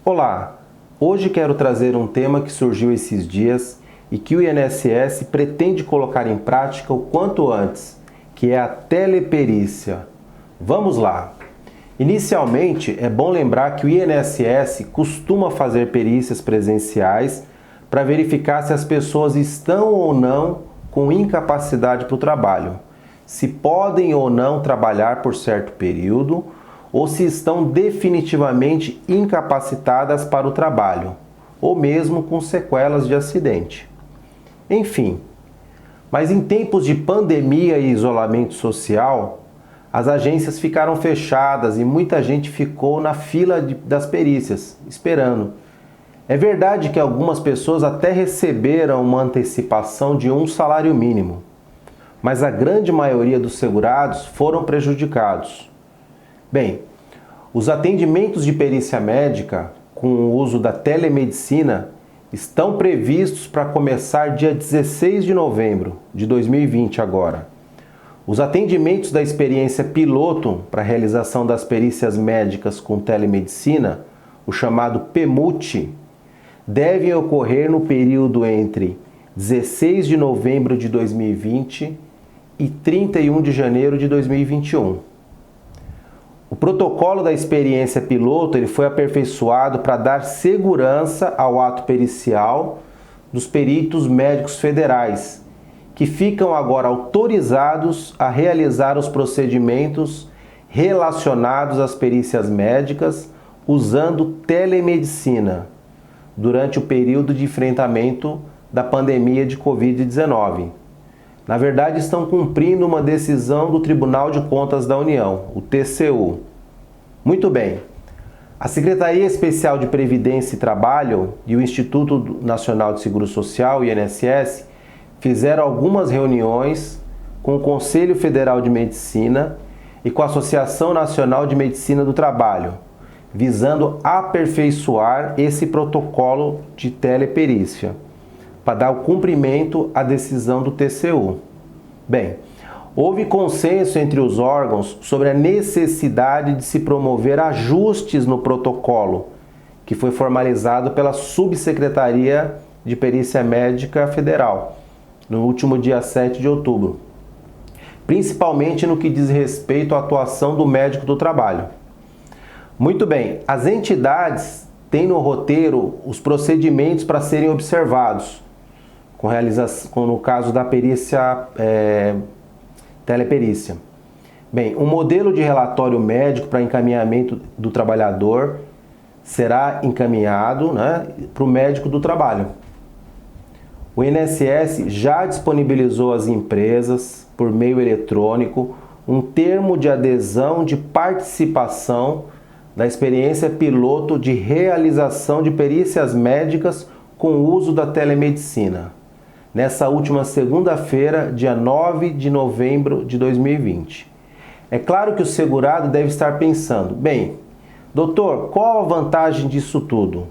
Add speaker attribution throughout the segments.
Speaker 1: Olá, hoje quero trazer um tema que surgiu esses dias e que o INSS pretende colocar em prática o quanto antes, que é a teleperícia. Vamos lá! Inicialmente, é bom lembrar que o INSS costuma fazer perícias presenciais para verificar se as pessoas estão ou não com incapacidade para o trabalho, se podem ou não trabalhar por certo período ou se estão definitivamente incapacitadas para o trabalho, ou mesmo com sequelas de acidente. Enfim, mas em tempos de pandemia e isolamento social, as agências ficaram fechadas e muita gente ficou na fila das perícias, esperando. É verdade que algumas pessoas até receberam uma antecipação de um salário mínimo, mas a grande maioria dos segurados foram prejudicados. Bem, os atendimentos de perícia médica com o uso da telemedicina estão previstos para começar dia 16 de novembro de 2020 agora. Os atendimentos da experiência piloto para a realização das perícias médicas com telemedicina, o chamado PEMUT, devem ocorrer no período entre 16 de novembro de 2020 e 31 de janeiro de 2021. O protocolo da experiência piloto ele foi aperfeiçoado para dar segurança ao ato pericial dos peritos médicos federais, que ficam agora autorizados a realizar os procedimentos relacionados às perícias médicas usando telemedicina durante o período de enfrentamento da pandemia de Covid-19. Na verdade, estão cumprindo uma decisão do Tribunal de Contas da União, o TCU. Muito bem. A Secretaria Especial de Previdência e Trabalho e o Instituto Nacional de Seguro Social, INSS, fizeram algumas reuniões com o Conselho Federal de Medicina e com a Associação Nacional de Medicina do Trabalho, visando aperfeiçoar esse protocolo de teleperícia, para dar o cumprimento à decisão do TCU. Bem, houve consenso entre os órgãos sobre a necessidade de se promover ajustes no protocolo, que foi formalizado pela Subsecretaria de Perícia Médica Federal, no último dia 7 de outubro, principalmente no que diz respeito à atuação do médico do trabalho. Muito bem, as entidades têm no roteiro os procedimentos para serem observados, no caso da perícia, teleperícia. Bem, um modelo de relatório médico para encaminhamento do trabalhador será encaminhado, para o médico do trabalho. O INSS já disponibilizou às empresas, por meio eletrônico, um termo de adesão de participação da experiência piloto de realização de perícias médicas com o uso da telemedicina, nessa última segunda-feira, dia 9 de novembro de 2020. É claro que o segurado deve estar pensando, bem, doutor, qual a vantagem disso tudo?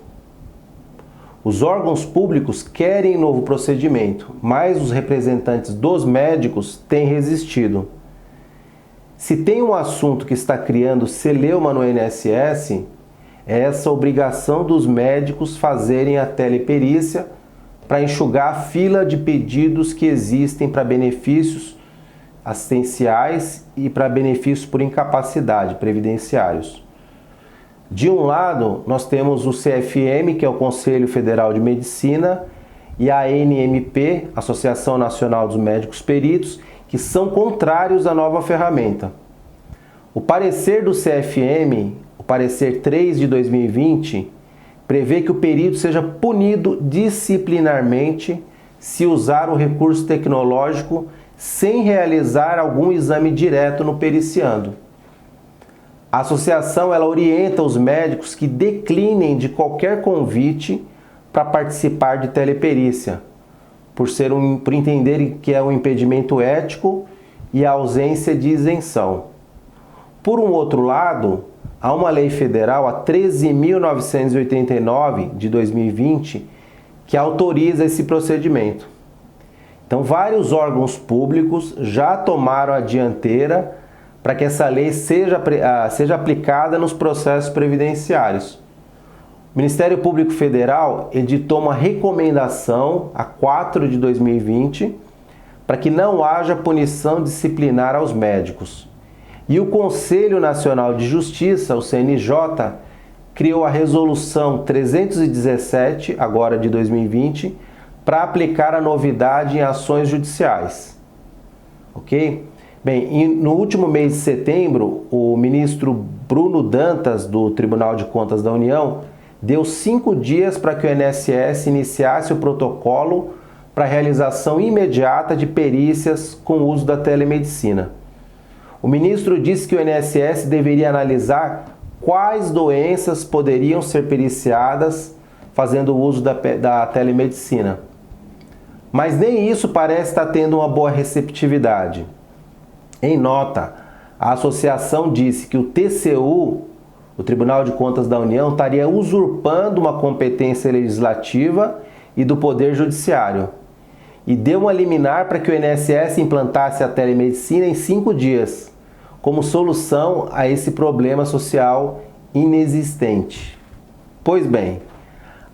Speaker 1: Os órgãos públicos querem novo procedimento, mas os representantes dos médicos têm resistido. Se tem um assunto que está criando celeuma no INSS, é essa obrigação dos médicos fazerem a teleperícia para enxugar a fila de pedidos que existem para benefícios assistenciais e para benefícios por incapacidade previdenciários. De um lado, nós temos o CFM, que é o Conselho Federal de Medicina, e a ANMP, Associação Nacional dos Médicos Peritos, que são contrários à nova ferramenta. O parecer do CFM, o parecer 3 de 2020, prevê que o perito seja punido disciplinarmente se usar o recurso tecnológico sem realizar algum exame direto no periciando. A associação ela orienta os médicos que declinem de qualquer convite para participar de teleperícia, por entenderem que é um impedimento ético e a ausência de isenção. Por um outro lado, há uma lei federal, a 13.989 de 2020, que autoriza esse procedimento. Então, vários órgãos públicos já tomaram a dianteira para que essa lei seja aplicada nos processos previdenciários. O Ministério Público Federal editou uma recomendação a 4 de 2020 para que não haja punição disciplinar aos médicos. E o Conselho Nacional de Justiça, o CNJ, criou a Resolução 317, agora de 2020, para aplicar a novidade em ações judiciais. Ok? Bem, no último mês de setembro, o ministro Bruno Dantas, do Tribunal de Contas da União, deu 5 dias para que o INSS iniciasse o protocolo para a realização imediata de perícias com o uso da telemedicina. O ministro disse que o INSS deveria analisar quais doenças poderiam ser periciadas fazendo uso da telemedicina. Mas nem isso parece estar tendo uma boa receptividade. Em nota, a associação disse que o TCU, o Tribunal de Contas da União, estaria usurpando uma competência legislativa e do Poder Judiciário. E deu uma liminar para que o INSS implantasse a telemedicina em 5 dias, como solução a esse problema social inexistente. Pois bem,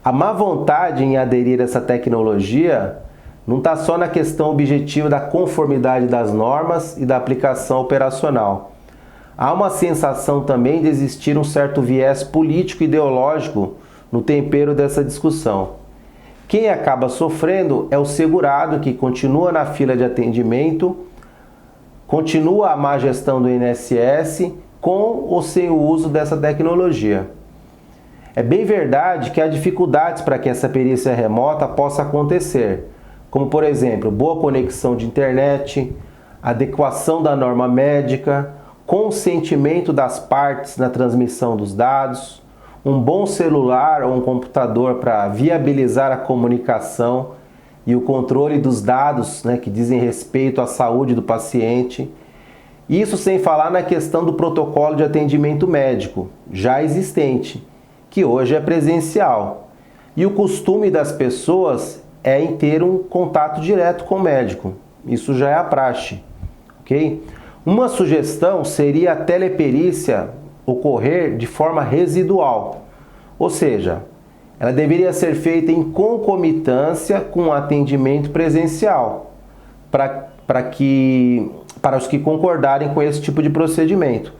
Speaker 1: a má vontade em aderir a essa tecnologia não está só na questão objetiva da conformidade das normas e da aplicação operacional. Há uma sensação também de existir um certo viés político-ideológico no tempero dessa discussão. Quem acaba sofrendo é o segurado, que continua na fila de atendimento, continua a má gestão do INSS com ou sem o uso dessa tecnologia. É bem verdade que há dificuldades para que essa perícia remota possa acontecer, como, por exemplo, boa conexão de internet, adequação da norma médica, consentimento das partes na transmissão dos dados, um bom celular ou um computador para viabilizar a comunicação e o controle dos dados, que dizem respeito à saúde do paciente. Isso sem falar na questão do protocolo de atendimento médico, já existente, que hoje é presencial. E o costume das pessoas é em ter um contato direto com o médico. Isso já é a praxe, ok? Uma sugestão seria a teleperícia ocorrer de forma residual, ou seja, ela deveria ser feita em concomitância com o atendimento presencial, para os que concordarem com esse tipo de procedimento.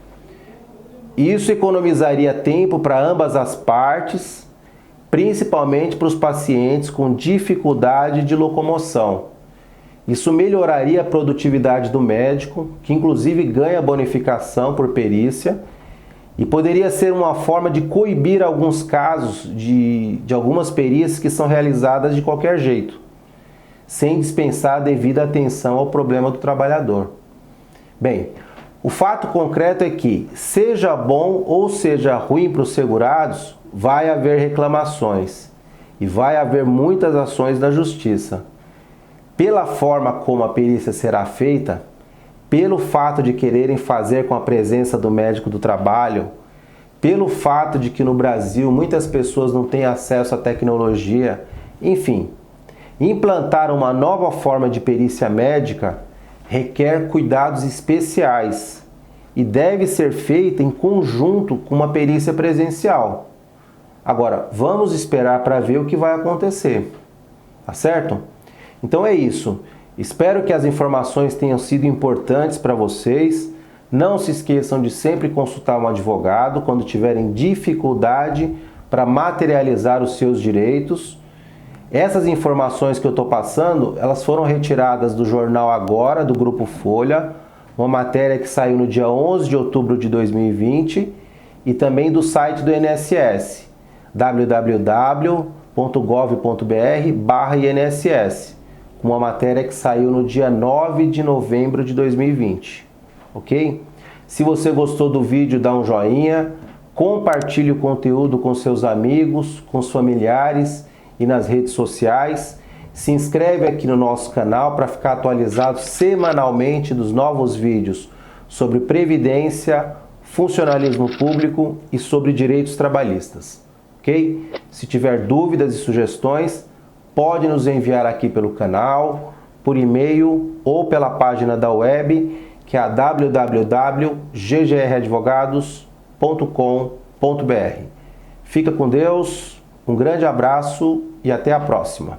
Speaker 1: Isso economizaria tempo para ambas as partes, principalmente para os pacientes com dificuldade de locomoção. Isso melhoraria a produtividade do médico, que inclusive ganha bonificação por perícia, e poderia ser uma forma de coibir alguns casos de algumas perícias que são realizadas de qualquer jeito, sem dispensar a devida atenção ao problema do trabalhador. Bem, o fato concreto é que, seja bom ou seja ruim para os segurados, vai haver reclamações e vai haver muitas ações na justiça. Pela forma como a perícia será feita, pelo fato de quererem fazer com a presença do médico do trabalho, pelo fato de que no Brasil muitas pessoas não têm acesso à tecnologia, enfim, implantar uma nova forma de perícia médica requer cuidados especiais e deve ser feita em conjunto com uma perícia presencial. Agora, vamos esperar para ver o que vai acontecer, tá certo? Então é isso. Espero que as informações tenham sido importantes para vocês. Não se esqueçam de sempre consultar um advogado quando tiverem dificuldade para materializar os seus direitos. Essas informações que eu estou passando, elas foram retiradas do jornal Agora, do Grupo Folha, uma matéria que saiu no dia 11 de outubro de 2020, e também do site do INSS, www.gov.br/INSS, uma matéria que saiu no dia 9 de novembro de 2020, ok? Se você gostou do vídeo, dá um joinha, compartilhe o conteúdo com seus amigos, com os familiares e nas redes sociais. Se inscreve aqui no nosso canal para ficar atualizado semanalmente dos novos vídeos sobre previdência, funcionalismo público e sobre direitos trabalhistas, ok? Se tiver dúvidas e sugestões, pode nos enviar aqui pelo canal, por e-mail ou pela página da web, que é a www.ggradvogados.com.br. Fica com Deus, um grande abraço e até a próxima.